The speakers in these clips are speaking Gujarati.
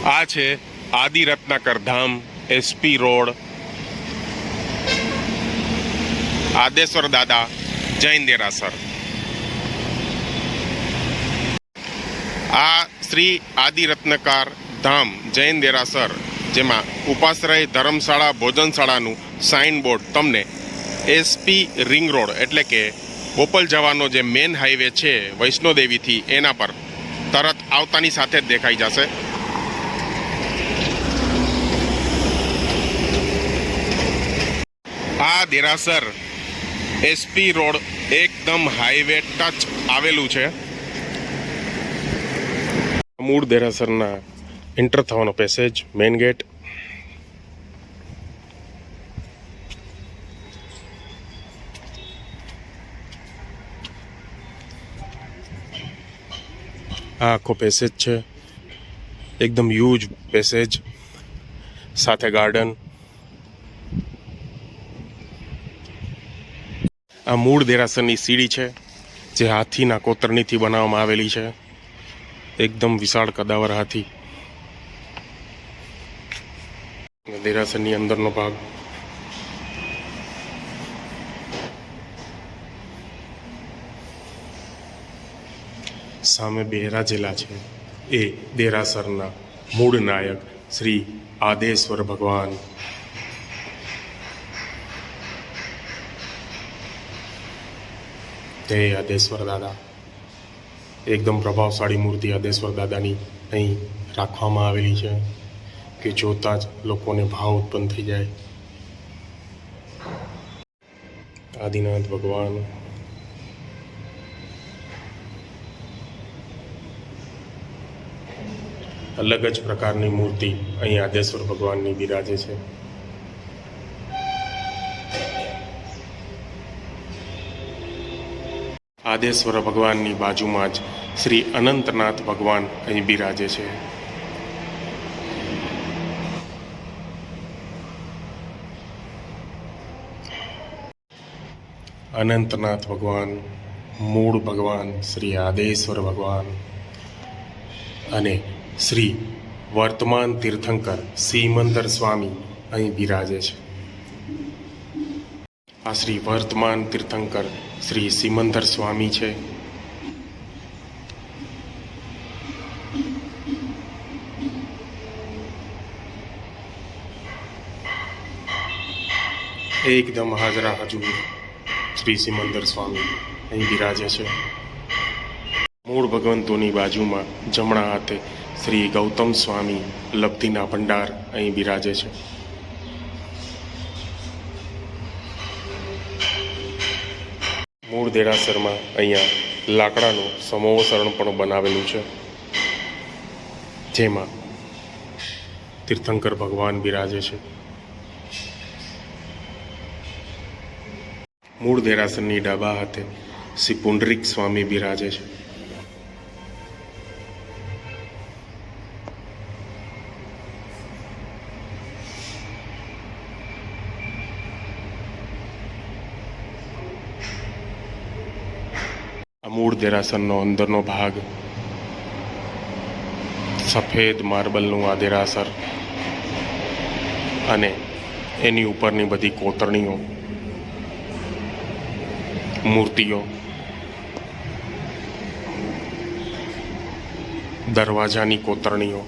આ છે આદિરત્નાકર ધામ, એસપી રોડ, આદેશ્વર દાદા જૈન દેરાસર. આ શ્રી આદિરત્નાકર ધામ જૈન દેરાસર, જેમાં ઉપાશ્રય ધર્મશાળા ભોજનશાળાનું સાઇન બોર્ડ તમને એસપી રિંગ રોડ એટલે કે બોપલ જવાનો જે મેન હાઈવે છે વૈષ્ણોદેવીથી, એના પર તરત આવતાની સાથે જ દેખાઈ જશે. આ દેરાસર એસપી રોડ એકદમ હાઈવે ટચ આવેલું છે. મૂળ દેરાસરના એન્ટર થવાનો પેસેજ, મેઇન ગેટ. આ આખો પેસેજ છે, એકદમ હ્યુજ પેસેજ સાથે ગાર્ડન. આ મૂળ દેરાસરની સીડી છે, જે હાથીના કોતરણીથી બનાવવામાં આવેલી છે. એકદમ વિશાળ કદાવર હાથી. દેરાસરની અંદરનો ભાગ. સામે બિરાજેલા છે એ દેરાસરના મૂળ નાયક શ્રી આદેશ્વર ભગવાન. તે આદેશ્વર દાદા. એકદમ પ્રભાવશાળી મૂર્તિ આદેશ્વર દાદાની અહીં રાખવામાં આવેલી છે કે જોતાં જ લોકોને ભાવ ઉત્પન્ન થઈ જાય. આદિનાથ ભગવાન. અલગ જ પ્રકારની મૂર્તિ અહીં આદેશ્વર ભગવાનની બિરાજે છે. આદેશ્વર ભગવાનની બાજુમાં જ શ્રી અનંતનાથ ભગવાન અહીં બિરાજે છે. અનંતનાથ ભગવાન, મૂળ ભગવાન શ્રી આદેશ્વર ભગવાન અને શ્રી વર્તમાન તીર્થંકર સિમંદર સ્વામી અહીં બિરાજે છે. આ શ્રી વર્તમાન તીર્થંકર શ્રી સિમંદર સ્વામી છે. એકદમ હાજરા હજુર શ્રી સિમંદર સ્વામી અહીં બિરાજે છે. મૂળ ભગવંતોની બાજુમાં જમણા હાથે શ્રી ગૌતમ સ્વામી લબ્ધિના ભંડાર અહીં બિરાજે છે. મૂળ દેરાસરમાં અહીંયા લાકડાનું સમોવસરણ પણ બનાવેલું છે, જેમાં તીર્થંકર ભગવાન બિરાજે છે. મૂળ દેરાસરની ડાબા હાથે શ્રી પુંડરીક સ્વામી બિરાજે છે. મૂળ દેરાસરનો અંદરનો ભાગ, સફેદ માર્બલનું આ દેરાસર અને એની ઉપરની બધી કોતરણીઓ, મૂર્તિઓ, દરવાજાની કોતરણીઓ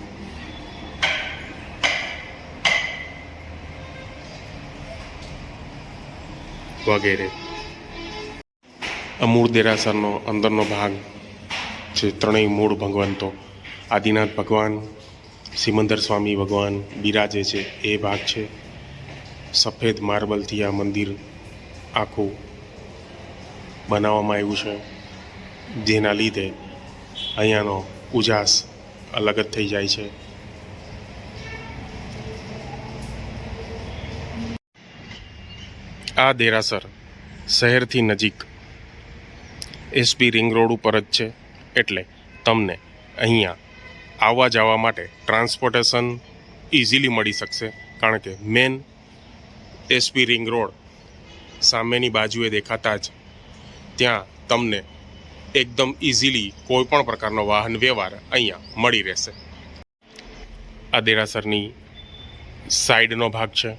વગેરે. મૂળ દેરાસરનો અંદરનો ભાગ જે ત્રણેય મૂળ ભગવંતો આદિનાથ ભગવાન, સિમંદર સ્વામી ભગવાન બિરાજે છે એ ભાગ છે. સફેદ માર્બલથી આ મંદિર આખું બનાવવામાં આવ્યું છે, જેના લીધે અહીંયાનો ઉજાસ અલગ જ થઈ જાય છે. આ દેરાસર શહેરથી નજીક એસપી રિંગ રોડ ઉપર જ છે, એટલે તમને અહીંયા આવવા જવા માટે ટ્રાન્સપોર્ટેશન ઇઝીલી મળી શકશે. કારણ કે મેન એસપી રિંગ રોડ સામેની બાજુએ દેખાતા જ ત્યાં તમને એકદમ ઇઝીલી કોઈ પણ પ્રકારનો વાહન વ્યવહાર અહીંયા મળી રહેશે. આ દેરાસરની સાઈડનો ભાગ છે.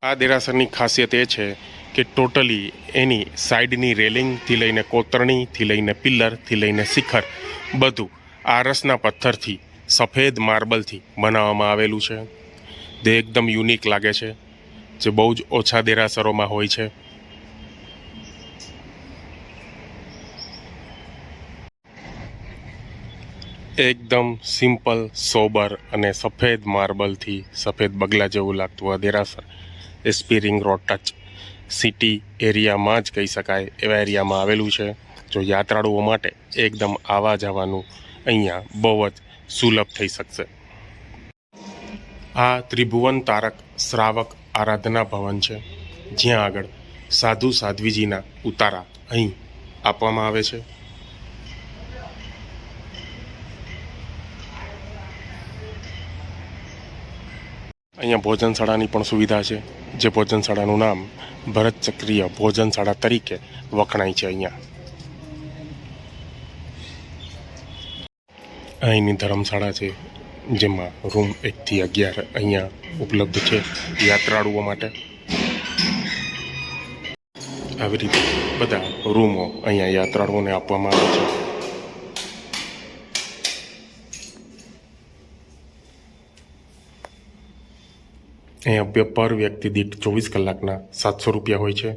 આ દેરાસરની ખાસિયત એ છે કે ટોટલી એની સાઈડની રેલિંગથી લઈને કોતરણીથી લઈને પિલ્લરથી લઈને શિખર બધું આરસના પથ્થરથી સફેદ માર્બલથી બનાવવામાં આવેલું છે. તે એકદમ યુનિક લાગે છે, જે બહુ જ ઓછા દેરાસરોમાં હોય છે. એકદમ સિમ્પલ, સોબર અને સફેદ માર્બલથી સફેદ બગલા જેવું લાગતું આ દેરાસર SP ring road touch city એરિયામાં જ કહી શકાય એવા એરિયામાં આવેલું છે. જો યાત્રાળુઓ માટે એકદમ આવવા જવાનું અહીંયા બહુ જ સુલભ થઈ શકશે. આ ત્રિભુવન તારક શ્રાવક આરાધના ભવન છે, જ્યાં આગળ સાધુ સાધ્વીજીના ઉતારા અહીં આપવામાં આવે છે. અહીંયા ભોજનશાળાની પણ સુવિધા છે, જે ભોજનશાળાનું નામ ભરત ચક્રીય ભોજનશાળા તરીકે વખણાય છે. અહીંની ધર્મશાળા છે, જેમાં રૂમ 1 થી 11 અહીંયા ઉપલબ્ધ છે યાત્રાળુઓ માટે. આવી રીતે બધા રૂમો અહીંયા યાત્રાળુઓને આપવામાં આવે છે. અહીંયા પર વ્યક્તિ દીઠ 24 કલાકના 700 રૂપિયા હોય છે.